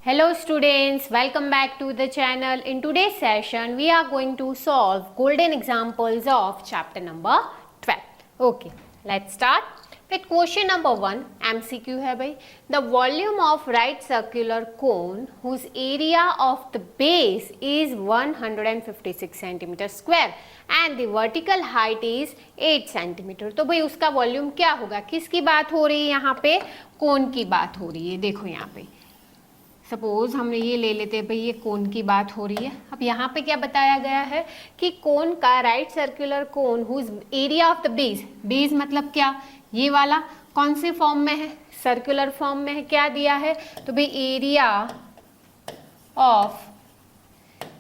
Hello students, welcome back to the channel. In today's session, we are going to solve golden examples of chapter number 12. Okay, let's start with question number 1. MCQ है भाई. The volume of right circular cone whose area of the base is 156 centimeter square and the vertical height is 8 centimeter. तो भाई उसका volume क्या होगा? किसकी बात हो रही है यहाँ पे? कोन की बात हो रही है. देखो यहाँ पे सपोज हमने ये ले लेते हैं भाई, ये कोन की बात हो रही है. अब यहाँ पे क्या बताया गया है कि कोन का right circular cone whose area of the base. Base मतलब क्या? ये वाला कौन से फॉर्म में है? सर्कुलर फॉर्म में है. क्या दिया है? तो भाई area of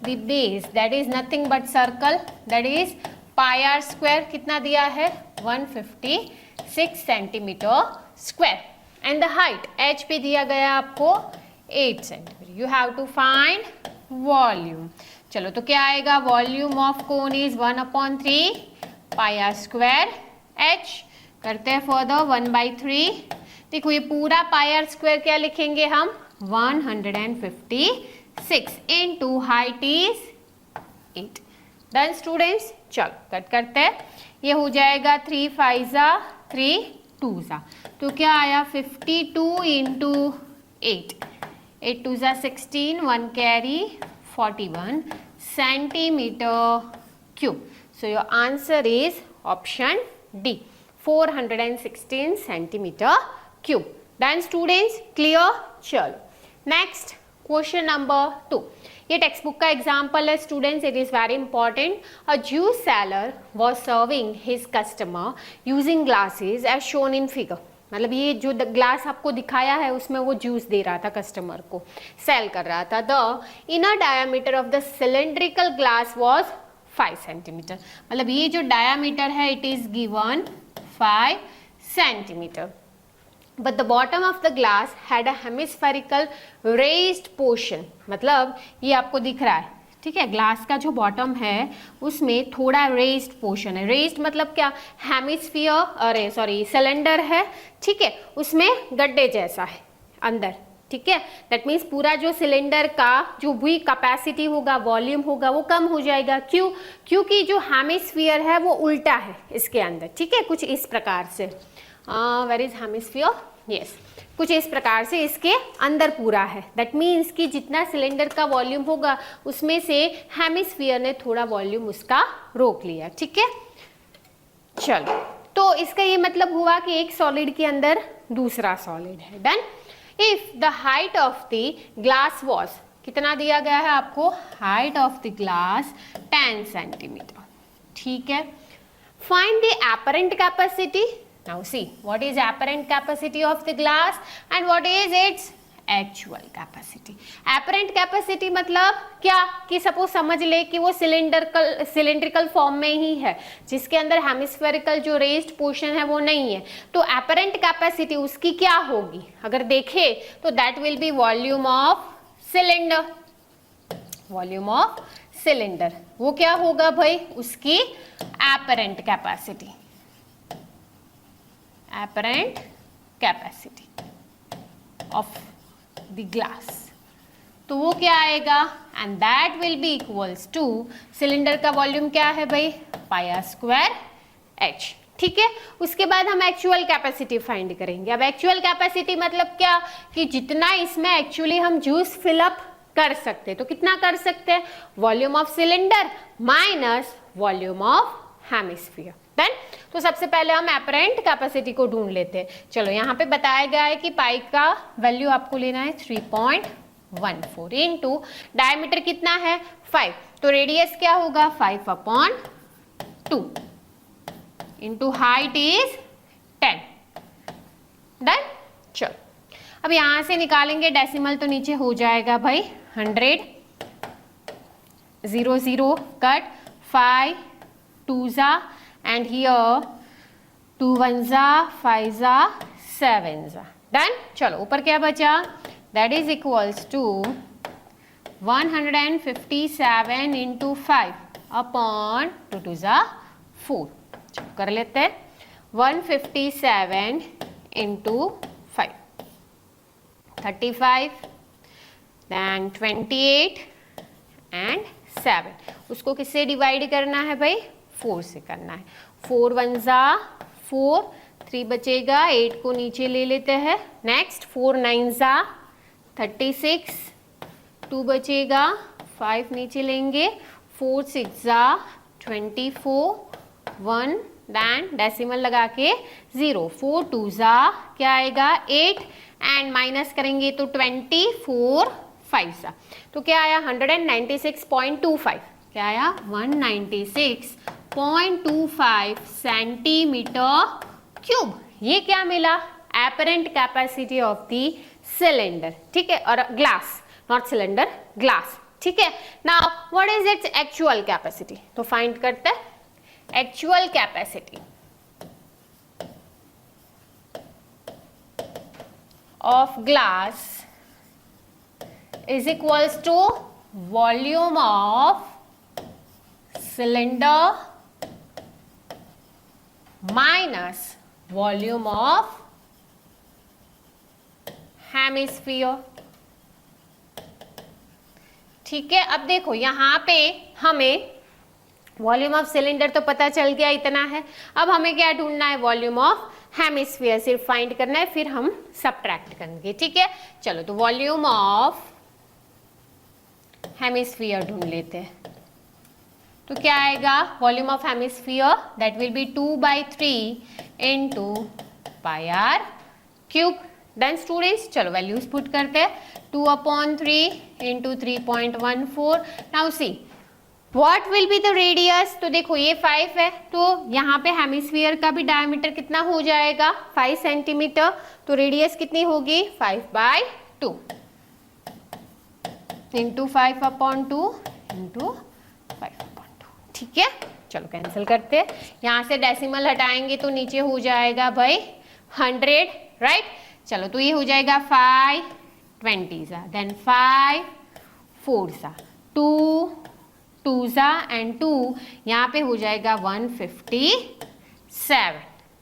the base that is nothing but circle, that is pi r square. कितना दिया है? 156 centimetre square. And the height h पे दिया गया आपको 8 centimetre. You have to find volume. चलो तो क्या आएगा? Volume of cone is 1/3 pi r square h. करते हैं फर्दर 1/3. देखो ये पूरा पाई आर स्क्वायर क्या लिखेंगे हम? 156 into height is 8. Done students. चलो कट करते हैं. ये हो जाएगा 3 5 3 2 तो क्या आया? 52 into 8. 8 2 16, 1 carry 41 centimeter cube. So your answer is option D, 416 centimeter cube. Then students clear? चलो next question number 2. ये टेक्स्ट बुक का एग्जाम्पल है students. It is very important. A juice seller was serving his customer using glasses as shown in figure. मतलब ये जो glass आपको दिखाया है उसमें वो जूस दे रहा था कस्टमर को, सेल कर रहा था. The inner diameter of the cylindrical glass was 5 centimetre. मतलब ये जो डायामीटर है it is given 5 centimetre. But the bottom of the glass had a hemispherical raised portion. मतलब ये आपको दिख रहा है, ठीक है. ग्लास का जो बॉटम है उसमें थोड़ा रेज्ड पोर्शन है. रेज्ड मतलब क्या? हेमिस्फीयर, अरे सॉरी सिलेंडर है, ठीक है, उसमें गड्ढे जैसा है अंदर, ठीक है. दैट मीन्स पूरा जो सिलेंडर का जो भी कैपेसिटी होगा, वॉल्यूम होगा, वो कम हो जाएगा. क्यों? क्योंकि जो हेमिस्फीयर है वो उल्टा है इसके अंदर, ठीक है. कुछ इस प्रकार से वेयर इज हेमिस्फीयर, यस, कुछ इस प्रकार से इसके अंदर पूरा है. दैट मीन्स कि जितना सिलेंडर का वॉल्यूम होगा उसमें से हेमिस्फीयर ने थोड़ा वॉल्यूम उसका रोक लिया, ठीक है. चलो तो इसका ये मतलब हुआ कि एक सॉलिड के अंदर दूसरा सॉलिड है. Done. If the height of the glass was, कितना दिया गया है आपको? Height of the glass 10 centimetre, ठीक है. Find the apparent capacity. Now see, what is apparent capacity of the glass and what is its actual capacity. Apparent capacity मतलब क्या? कि सपोज समझ ले कि वो सिलेंड्रिकल फॉर्म में ही है, जिसके अंदर हेमिस्फेरिकल जो रेज्ड पोर्शन है वो नहीं है. तो apparent capacity उसकी क्या होगी? अगर देखे तो that will be volume of cylinder. Volume of cylinder वो क्या होगा भाई? उसकी apparent capacity. Apparent capacity of the glass. तो वो क्या आएगा? and that will be equals to cylinder का वॉल्यूम क्या है भाई? पाई आर स्क्वायर एच, ठीक है. उसके बाद हम एक्चुअल कैपेसिटी फाइंड करेंगे. अब एक्चुअल कैपेसिटी मतलब क्या? कि जितना इसमें एक्चुअली हम जूस फिलअप कर सकते हैं. तो कितना कर सकते हैं? Volume of cylinder minus volume of hemisphere. Then तो सबसे पहले हम एपरेंट कैपेसिटी को ढूंढ लेते हैं. चलो यहाँ पे बताया गया है कि पाई का वैल्यू आपको लेना है 3.14 इनटू डायमीटर कितना है? 5. तो रेडियस क्या होगा? 5/2 इनटू हाइट इज 10. डन. चलो अब यहाँ से निकालेंगे डेसिमल तो नीचे हो जाएगा भाई 100. 0 0 कट, 5 2 and here 2 1 5 7. डन. चलो ऊपर क्या बचा? That is equals to 157 into 5 upon 2 2 4. चलो कर लेते हैं. 157 इंटू 5 35 देन 28 एंड 7। उसको किससे डिवाइड करना है भाई? 4 से करना है। 4 1 जा 4, 3 बचेगा, 8 को नीचे ले लेते हैं। नेक्स्ट 4 9 जा 36, 2 बचेगा, 5 नीचे लेंगे, 4 6 जा 24, 1 देन डेसिमल लगा के 0, 4 2 जा क्या आएगा 8 एंड माइनस करेंगे तो 24 5 जा, तो क्या आया 196.25। क्या आया 196.25 सेंटीमीटर क्यूब। ये क्या मिला? Apparent capacity of the cylinder, ठीक है, और ग्लास, नॉट सिलेंडर, ग्लास, ठीक है। Now what is its actual capacity? तो फाइंड करते हैं actual capacity of glass is equals to volume of cylinder minus volume of hemisphere। ठीक है, अब देखो यहां पे हमें वॉल्यूम ऑफ सिलेंडर तो पता चल गया इतना है, अब हमें क्या ढूंढना है? वॉल्यूम ऑफ हेमिस्फीयर सिर्फ फाइंड करना है, फिर हम सबट्रैक्ट करेंगे, ठीक है। चलो तो वॉल्यूम ऑफ हेमिस्फीयर ढूंढ लेते हैं। तो क्या आएगा? Volume of hemisphere that will be 2/3 into pi r cube. Done students, चलो वैल्यूज पुट करते हैं। 2/3 into 3.14। Now see what will be the radius. तो देखो ये 5 है, तो यहाँ पे हेमिस्फीयर का भी डायमीटर कितना हो जाएगा? 5 सेंटीमीटर। तो रेडियस कितनी होगी? 5/2 इंटू 5/2 इंटू 5/2, ठीक है। चलो कैंसिल करते हैं, यहाँ से डेसिमल हटाएंगे तो नीचे हो जाएगा भाई 100, राइट। चलो तो ये हो जाएगा 5 20 सा, देन 5 4 सा, 2 2 सा एंड 2, यहाँ पे हो जाएगा 157।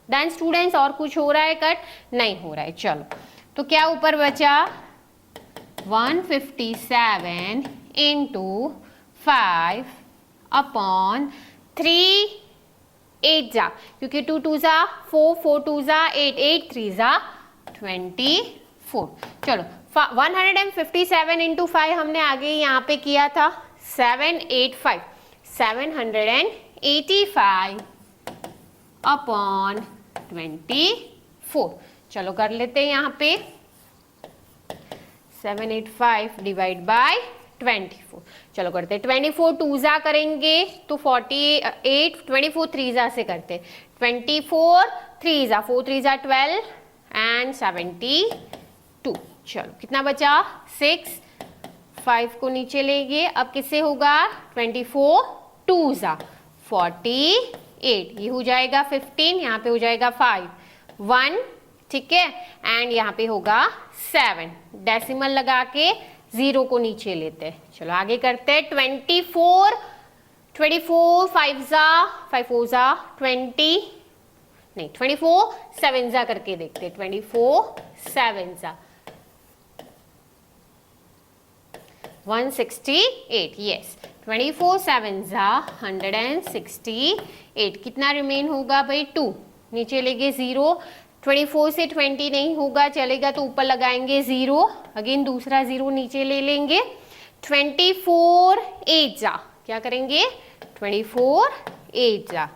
देन स्टूडेंट्स और कुछ हो रहा है कट? नहीं हो रहा है। चलो तो क्या ऊपर बचा? 157 इंटू 5/3 8 जा, क्योंकि 2 2 जा 4, 4 2 जा 8, 8 3 जा 24। चलो 157 इंटू 5 हमने आगे यहाँ पे किया था 785, 785/24। चलो कर लेते हैं यहाँ पे 785 डिवाइड बाय 24। चलो करते हैं 24 2 जा करेंगे तो 48, 24 3 जा से करते 24 3 जा 4 3 जा 12 एंड 72। चलो कितना बचा? 6, 5 को नीचे लेंगे, अब किससे होगा? 24 2 जा 48, ये हो जाएगा 15, यहाँ पे हो जाएगा 5 1, ठीक है, एंड यहाँ पे होगा 7। डेसिमल लगा के 0 को नीचे लेते हैं। चलो आगे करते हैं 24 5 जा 5 4 जा 20, नहीं 24 7 जा करके देखते हैं। 24 7 जा 168, यस 24 7 जा 168। कितना रिमेन होगा भाई? 2 नीचे लेंगे 0, 24 से 20 नहीं होगा, चलेगा तो ऊपर लगाएंगे 0, अगेन दूसरा 0 नीचे ले लेंगे। 24 8 जा क्या करेंगे? 24 8 जा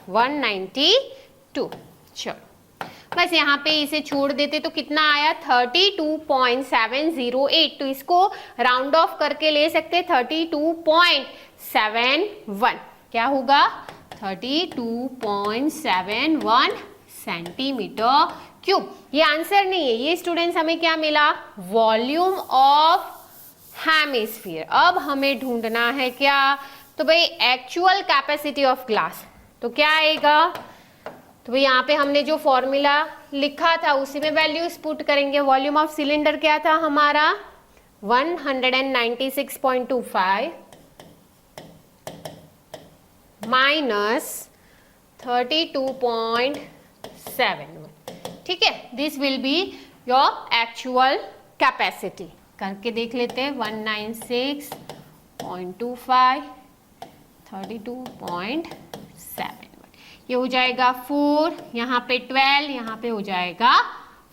192। चलो बस यहाँ पे इसे छोड़ देते तो कितना आया? 32.708। तो इसको राउंड ऑफ करके ले सकते 32.71। क्या होगा? 32.71 सेंटीमीटर क्यूब। ये आंसर नहीं है, ये स्टूडेंट्स हमें क्या मिला? Volume of hemisphere. अब हमें ढूंढना है क्या? तो भाई एक्चुअल कैपेसिटी ऑफ ग्लास। तो क्या आएगा? तो भाई यहाँ पे हमने जो फॉर्मूला लिखा था उसी में वैल्यूज पुट करेंगे। वॉल्यूम ऑफ सिलेंडर क्या था हमारा? 196.25 माइनस 32.71, ठीक है। This will be your actual capacity करके देख लेते हैं। 196.25 32.71, ये हो जाएगा 4, यहाँ पे 12, यहाँ पे हो जाएगा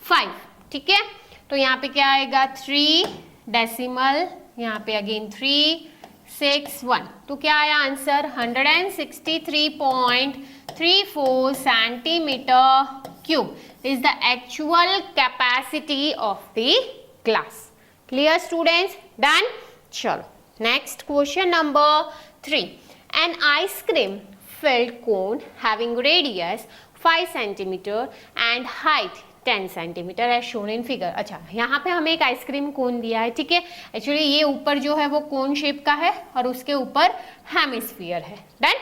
5। ठीक है, तो यहाँ पे क्या आएगा 3 डेसिमल, यहाँ पे अगेन 361, तो क्या आया answer 163.34 centimetre cube is the actual capacity of the glass. Clear students? Done? चलो next question number 3. An ice cream filled cone having radius 5 cm and height 10 cm as shown in figure. अच्छा, यहाँ पे हमें एक ice cream cone दिया है। ठीक है, एक्चुअली ये ऊपर जो है वो कोन शेप का है और उसके ऊपर हेमिस्फीयर है। डन।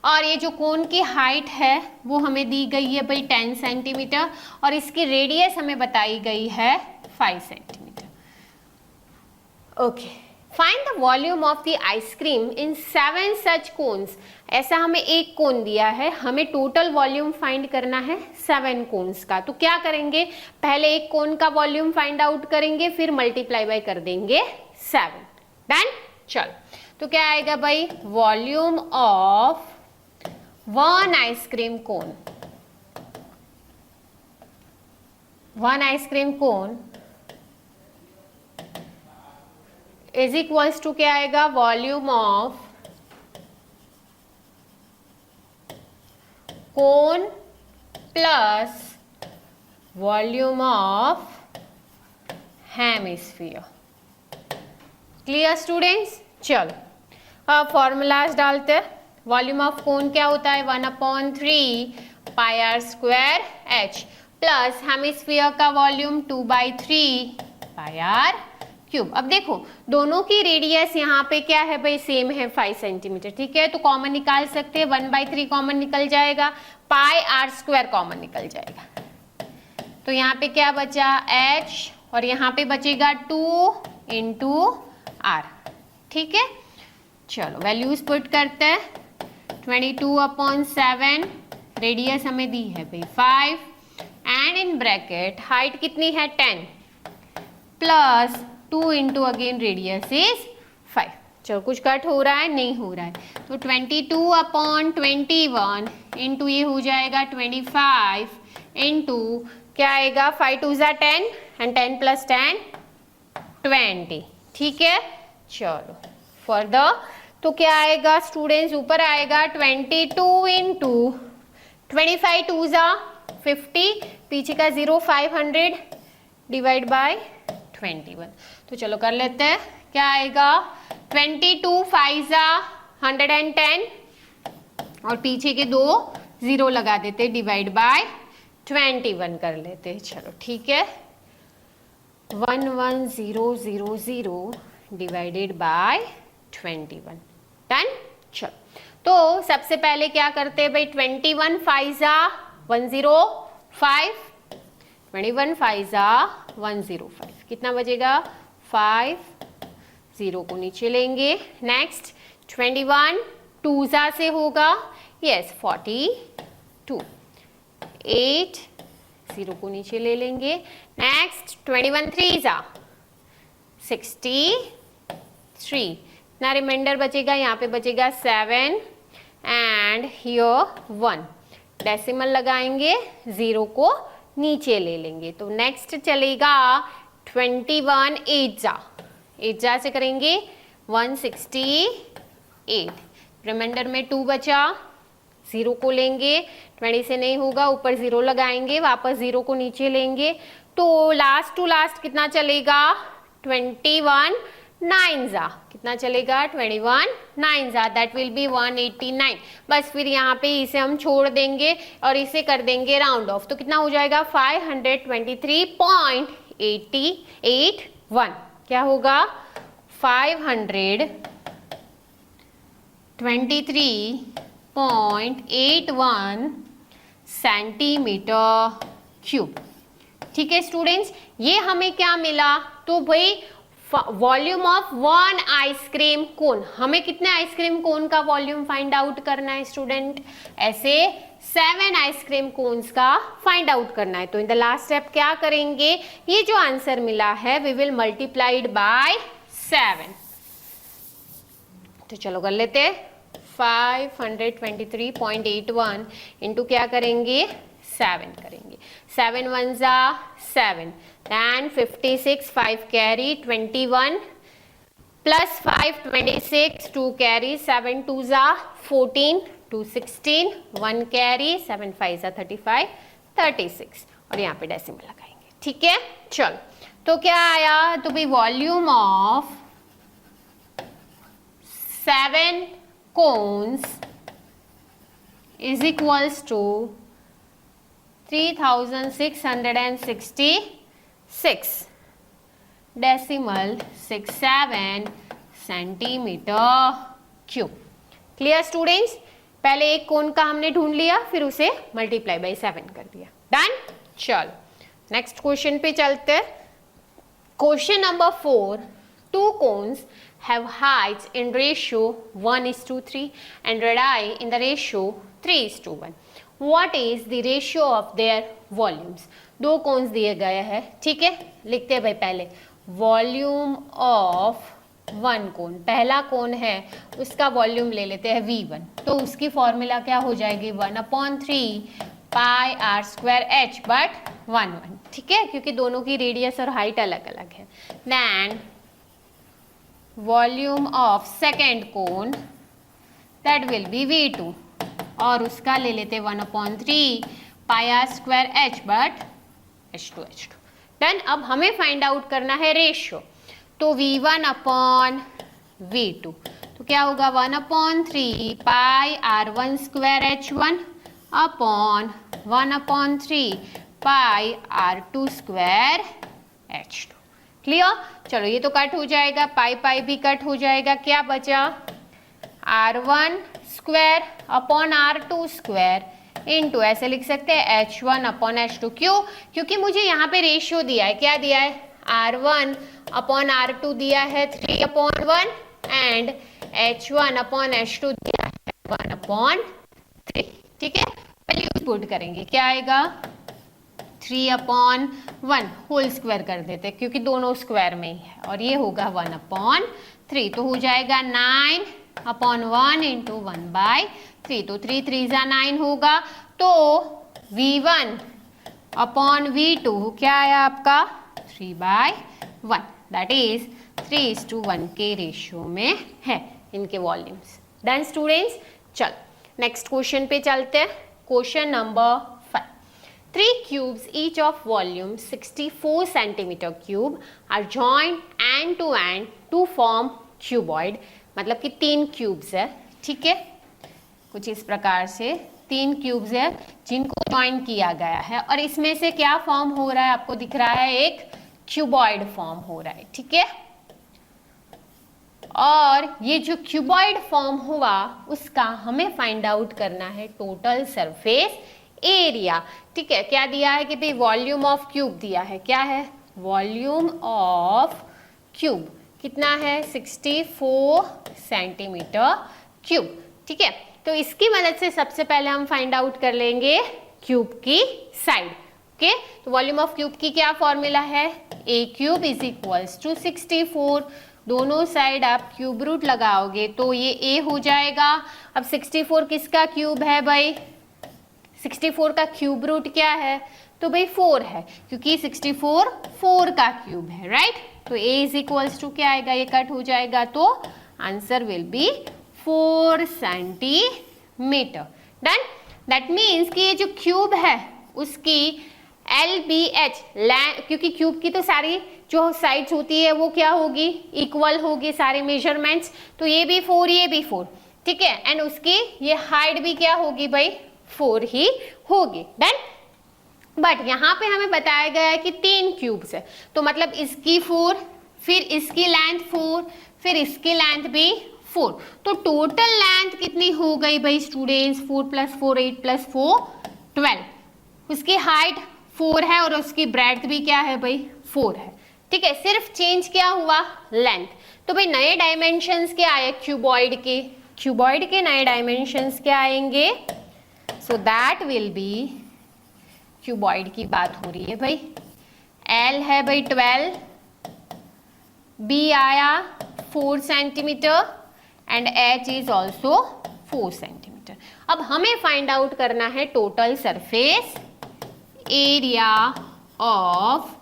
और ये जो कोन की हाइट है वो हमें दी गई है भाई 10 सेंटीमीटर और इसकी रेडियस हमें बताई गई है 5 centimetre. Okay, find the volume of the ice cream in 7 such cones. ऐसा हमें एक कोन दिया है, हमें टोटल वॉल्यूम फाइंड करना है 7 कोन्स का। तो क्या करेंगे, पहले एक कोन का वॉल्यूम फाइंड आउट करेंगे, फिर मल्टीप्लाई बाय कर देंगे 7। डन। चलो, तो क्या आएगा भाई, volume of 1 ice cream cone, 1 ice cream cone is equals to क्या आएगा, volume of cone plus volume of hemisphere. Clear students? चलो अब फॉर्मूलाज डालते हैं। वॉल्यूम ऑफ कोन क्या होता है, 1/3 pi r square h plus hemisphere का वॉल्यूम 2/3 पाई आर क्यूब। अब देखो दोनों की रेडियस यहाँ पे क्या है भाई, सेम है 5 सेंटीमीटर। ठीक है, तो कॉमन निकाल सकते हैं, 1/3 कॉमन निकल जाएगा, पाई आर स्क्वायर कॉमन निकल जाएगा। तो यहाँ पे क्या बचा h और यहाँ पे बचेगा 2 इंटू आर। ठीक है, चलो वैल्यूज पुट करते हैं। 22/7 रेडियस हमें दी है भाई 5 एंड इन ब्रैकेट हाइट कितनी है 10 plus 2 into again radius is 5। चलो कुछ कट हो रहा है, नहीं हो रहा है, तो 22/21 इंटू ये हो जाएगा 25 इंटू क्या आएगा 5 2 ज़ा 10 एंड 10 प्लस 10 20। ठीक है, चलो फर्दर तो क्या आएगा स्टूडेंट्स, ऊपर आएगा 22 इंटू 25 2 ज़ा 50, पीछे का 0 500 डिवाइड बाय 21। तो चलो कर लेते हैं, क्या आएगा 22 5 ज़ा 110 और पीछे के 2 0 लगा देते, डिवाइड बाय 21 कर लेते। चलो ठीक है, 11000 डिवाइडेड बाय 21। डन। चलो तो सबसे पहले क्या करते हैं भाई, 21 5 ज़ा 105, 21 5 ज़ा 105, कितना बचेगा 5, 0 को नीचे लेंगे। नेक्स्ट 21 2 ज़ा से होगा, यस 42, 8 0 को नीचे ले लेंगे। नेक्स्ट 21 3 ज़ा 63, ना रिमाइंडर बचेगा, यहाँ पे बचेगा 7 एंड हियर 1, डेसिमल लगाएंगे, 0 को नीचे ले लेंगे। तो नेक्स्ट चलेगा 21 8 ज़ा से करेंगे 168, रिमाइंडर में 2 बचा, 0 को लेंगे, 20 से नहीं होगा, ऊपर 0 लगाएंगे, वापस 0 को नीचे लेंगे, तो लास्ट टू लास्ट कितना चलेगा 21 9 ज़ा, कितना चलेगा 21 9 ज़ा, दैट विल बी 189। बस फिर यहाँ पे इसे हम छोड़ देंगे और इसे कर देंगे राउंड ऑफ, तो कितना हो जाएगा 523.81। क्या होगा 523.81 सेंटीमीटर क्यूब। ठीक है स्टूडेंट्स, ये हमें क्या मिला, तो भाई वॉल्यूम ऑफ 1 आइसक्रीम कोन, हमें कितने आइसक्रीम कोन का वॉल्यूम फाइंड आउट करना है स्टूडेंट, ऐसे 7 आइसक्रीम कोन्स का फाइंड आउट करना है। तो इन द लास्ट स्टेप क्या करेंगे, ये जो आंसर मिला है वी विल मल्टीप्लाइड बाय 7। तो चलो कर लेते हैं, 523.81 इंटू क्या करेंगे 7 करेंगे, 7 1 जा 7, then 56 5 कैरी 21 प्लस 5 26 2 कैरी 7 2 जा 14 2 16 1 कैरी 7 5 जा 35 36 और यहाँ पे डेसिमल लगाएंगे। ठीक है, चलो तो क्या आया, तो भाई volume of 7 cones is equals to 3666 decimal 67 centimetre cube. Clear students, पहले एक कोन का हमने ढूंढ लिया, फिर उसे मल्टीप्लाई बाई 7 कर दिया। डन। चलो नेक्स्ट क्वेश्चन पे चलते हैं। Question number 4, 2 cones have heights in ratio 1:3 and radii in the ratio 3:1. What is the ratio of their volumes? 2 cons दिए गए हैं, ठीक है, लिखते हैं भाई पहले वॉल्यूम ऑफ 1 कोन, पहला कोन है उसका वॉल्यूम ले लेते हैं V1, तो उसकी फॉर्मूला क्या हो जाएगी 1/3 pi r square h but 1 1, ठीक है, क्योंकि दोनों की रेडियस और हाइट अलग अलग है। Then volume of second cone that will be V2 और उसका ले लेते 1/3 pi r square h but H2 H2। Then अब हमें फाइंड आउट करना है रेशियो, तो V1 अपॉन V2, तो क्या होगा 1/3 पाई R1 स्क्वायर H1 अपॉन 1/3 पाई R2 स्क्वायर H2। क्लियर, चलो ये तो कट हो जाएगा, पाई पाई भी कट हो जाएगा, क्या बचा R1 square upon R2 square into ऐसे लिख सकते हैं H1 अपॉन H2। क्यों, क्योंकि मुझे यहाँ पे रेशियो दिया है, क्या दिया है R1 अपॉन R2 दिया है 3/1 एंड H1 अपॉन H2 दिया है 1/3। ठीक है, वैल्यूज पुट करेंगे, क्या आएगा 3/1 होल स्क्वायर कर देते हैं क्योंकि दोनों स्क्वायर में ही है, और ये होगा 1/3, तो हो जाएगा 9/1 इंटू 1/3, तो 3 3 जा 9 होगा, तो V1 अपॉन V2 क्या आया आपका 3/1, दैट इज 3:1 के रेशियो में है इनके वॉल्यूम्स। डन स्टूडेंट्स, चल नेक्स्ट क्वेश्चन पे चलते हैं। Question number 5, 3 cubes each of volume 64 centimeter cube are joined end to end to form cuboid, मतलब कि 3 क्यूब्स है, ठीक है, कुछ इस प्रकार से 3 क्यूब्स है जिनको ज्वाइन किया गया है, और इसमें से क्या फॉर्म हो रहा है आपको दिख रहा है, एक क्यूबॉइड फॉर्म हो रहा है, ठीक है, और ये जो क्यूबॉइड फॉर्म हुआ उसका हमें फाइंड आउट करना है टोटल सरफेस एरिया। ठीक है, क्या दिया है कि भाई वॉल्यूम ऑफ क्यूब दिया है, क्या है वॉल्यूम ऑफ क्यूब कितना है 64 सेंटीमीटर क्यूब। ठीक है, तो इसकी मदद से सबसे पहले हम फाइंड आउट कर लेंगे क्यूब की साइड। ओके, तो वॉल्यूम ऑफ क्यूब की क्या फॉर्मूला है, a cube is equals to 64, दोनों साइड आप क्यूब रूट लगाओगे तो ये a हो जाएगा। अब 64 किसका क्यूब है भाई, 64 का क्यूब रूट क्या है, तो भाई 4 है, क्योंकि 64 4 का क्यूब है, राइट, तो a इज इक्वल्स टू क्या आएगा, ये कट हो जाएगा, तो answer will be 4 centimetre. Done, that means कि ये जो क्यूब है उसकी LBH, क्योंकि क्यूब की तो सारी जो साइड्स होती है वो क्या होगी, इक्वल होगी सारे मेजरमेंट्स, तो ये भी 4 ये भी 4, ठीक है, एंड उसकी ये हाइट भी क्या होगी भाई 4 ही होगी। डन, बट यहाँ पे हमें बताया गया है कि 3 क्यूब्स है, तो मतलब इसकी 4, फिर इसकी लेंथ 4, फिर इसकी लेंथ भी 4, तो टोटल लेंथ कितनी हो गई भाई स्टूडेंट्स, 4 + 4 8 + 4 12, उसकी हाइट 4 है और उसकी ब्रेड्थ भी क्या है भाई 4 है। ठीक है, सिर्फ चेंज क्या हुआ लेंथ, तो भाई नए डायमेंशंस क्या आए क्यूबॉइड के, क्यूबॉइड के नए डायमेंशंस क्या आएंगे so that will B, cuboid की बात हो रही है भाई, L है भाई 12, B आया 4 centimetre and H is also 4 centimetre. अब हमें फाइंड आउट करना है total surface area of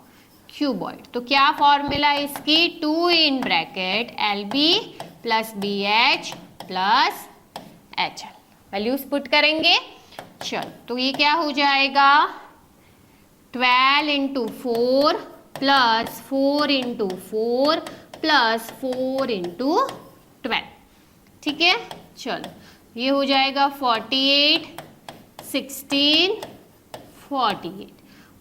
cuboid. तो क्या फॉर्मूला इसकी, 2 in bracket LB plus BH plus HL, values put करेंगे। चल तो ये क्या हो जाएगा, 12 into 4 plus 4 into 4 plus 4 into 12, ठीक है। चलो ये हो जाएगा 48, 16, 48।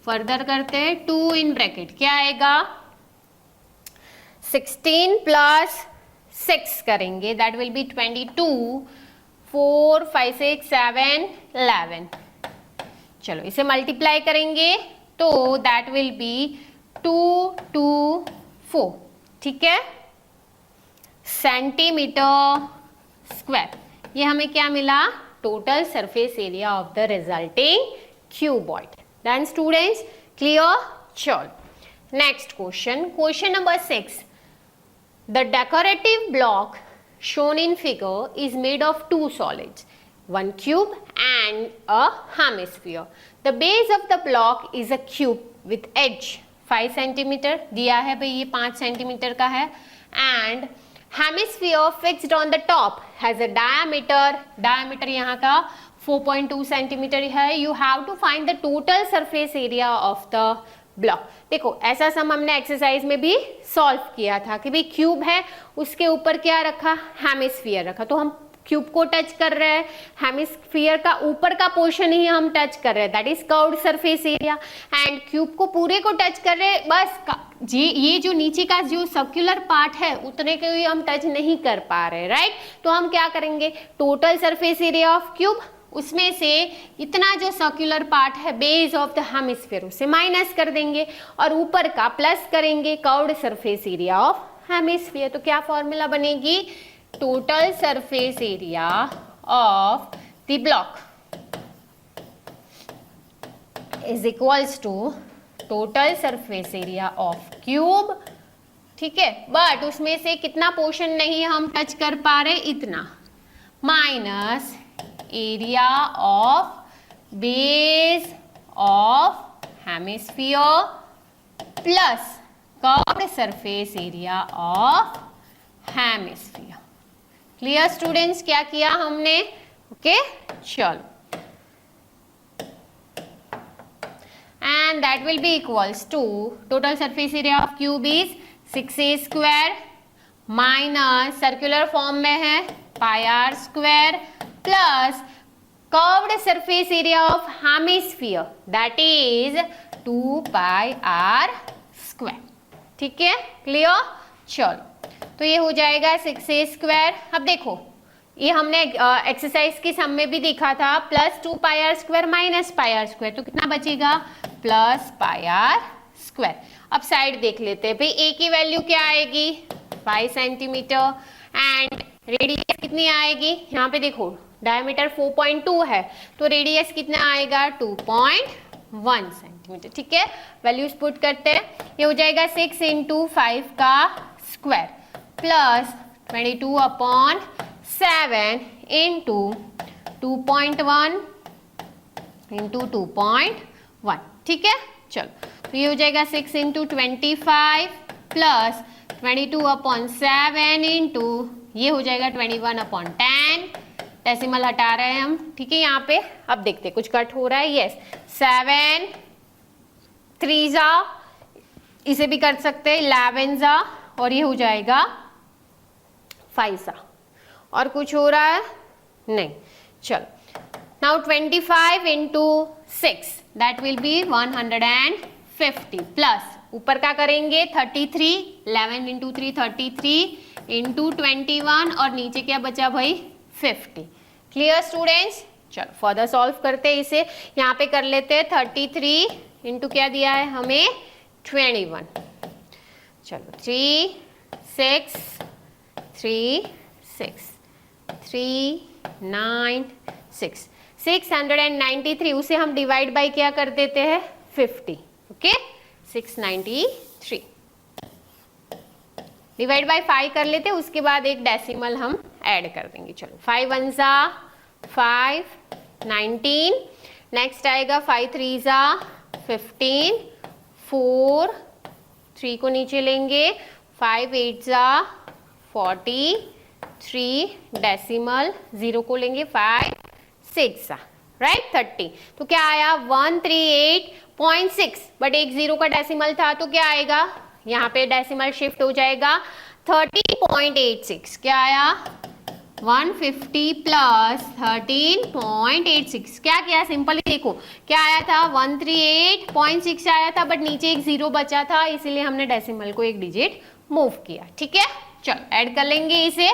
फर्दर करते हैं, 2 इन ब्रैकेट क्या आएगा, 16 प्लस 6 करेंगे, दैट विल बी 22, 4 5 6 7 11। चलो इसे मल्टीप्लाई करेंगे तो दैट विल बी 2 2 4, ठीक है, सेंटीमीटर स्क्वायर। ये हमें क्या मिला, total surface area of the resulting cuboid. Done students, clear. चलो next question, question number 6। The decorative block shown in figure is made of 2 solids, one cube and a hemisphere. The base of the block is a cube with edge 5 cm दिया है भाई, ये 5 cm का है, and hemisphere fixed on the top has a diameter यहाँ का 4.2 cm है। You have to find the total surface area of the block. देखो ऐसा सम हमने एक्सरसाइज में भी सॉल्व किया था कि भाई क्यूब है, उसके ऊपर क्या रखा, हेमिस्फीयर रखा, तो हम क्यूब को टच कर रहे हैं, हेमिस्फीयर का ऊपर का पोर्शन ही हम टच कर रहे हैं, that is curved surface area, and cube को पूरे को टच कर रहे हैं, बस जी ये जो नीचे का जो सर्कुलर पार्ट है उतने को ही हम टच नहीं कर पा रहे, राइट। तो हम क्या करेंगे, total surface area of cube, उसमें से इतना जो सर्कुलर पार्ट है बेस ऑफ द हेमिस्फीयर उसे माइनस कर देंगे और ऊपर का प्लस करेंगे, curved surface area of hemisphere. तो क्या फॉर्मूला बनेगी, total surface area of the block is equals to total surface area of cube, ठीक है, बट उसमें से कितना पोर्शन नहीं हम टच कर पा रहे, इतना, minus area of base of hemisphere plus curved surface area of hemisphere. Clear students, क्या किया हमने, ओके। चलो and that will be equals to total surface area of cube is 6a square minus circular form में है pi r square plus curved surface area of hemisphere that is 2 pi r square, ठीक है, clear. चलो तो ये हो जाएगा 6a square। अब देखो ये हमने एक्सरसाइज की सम में भी देखा था, plus 2 pi r square minus pi r square, तो कितना बचेगा, प्लस पाई आर स्क्वायर। अब साइड देख लेते हैं भाई, ए की वैल्यू क्या आएगी 5 सेंटीमीटर एंड रेडियस कितनी आएगी, यहाँ पे देखो डायमीटर 4.2 है तो रेडियस कितना आएगा 2.1 सेंटीमीटर, ठीक है। वैल्यूज पुट करते हैं, ये हो जाएगा 6 इंटू 5 का स्क्वायर प्लस 22/7 इंटू 2.1 इंटू 2.1, ठीक है। चलो तो ये हो जाएगा 6 इंटू 25 प्लस 22/7 इंटू ये हो जाएगा 21/10, डेसिमल हटा रहे हैं हम, ठीक है। यहाँ पे अब देखते हैं कुछ कट हो रहा है, यस 7 3 जा, इसे भी कर सकते हैं 11 जा, और ये हो जाएगा 5 सा, और कुछ हो रहा है नहीं। चलो now 25 into 6 that will B 150 plus ऊपर का करेंगे 33, 11 इंटू 3 33 इंटू 21 और नीचे क्या बचा भाई 50। क्लियर स्टूडेंट्स, चलो फर्दर सॉल्व करते हैं इसे, यहाँ पे कर लेते हैं 33 इंटू क्या दिया है हमें 21, चलो 3 6 3 6 3 9 6 693, उसे हम डिवाइड बाय क्या कर देते हैं 50, ओके 693 डिवाइड बाय 5 कर लेते हैं, उसके बाद एक डेसिमल हम ऐड कर देंगे। चलो 5 1 जा 5, 19, नेक्स्ट आएगा 5 3 जा 15, 4, 3 को नीचे लेंगे, 5 8 जा 40, 3 डेसिमल 0 को लेंगे, 5 6 राइट 30। तो क्या आया 138.6, बट एक 0 का डेसिमल था तो क्या आएगा, यहाँ पे डेसिमल शिफ्ट हो जाएगा 30.86। क्या आया 150 प्लस 13.86। क्या किया सिंपली देखो, क्या आया था 138.6 आया था, बट नीचे एक 0 बचा था, इसीलिए हमने डेसिमल को एक डिजिट मूव किया। ठीक है, चलो ऐड कर लेंगे इसे।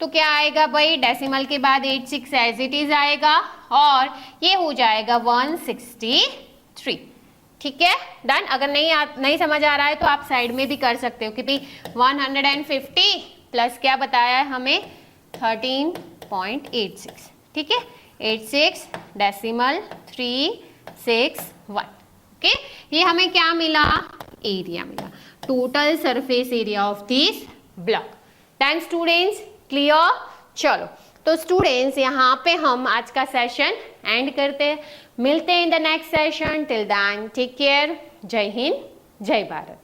तो क्या आएगा भाई, डेसिमल के बाद 86 एज इट इज आएगा और ये हो जाएगा 163। ठीक है, डन। अगर नहीं समझ आ रहा है तो आप साइड में भी कर सकते हो कि भाई 150 प्लस क्या बताया है हमें 13.86। ठीक है, 86 डेसिमल 361। ओके, ये हमें क्या मिला, एरिया मिला, total surface area of this block. Done students, clear. चलो तो स्टूडेंट्स यहाँ पे हम आज का सेशन एंड करते हैं, मिलते हैं in the next session. Till then take care, जय हिंद, जय भारत।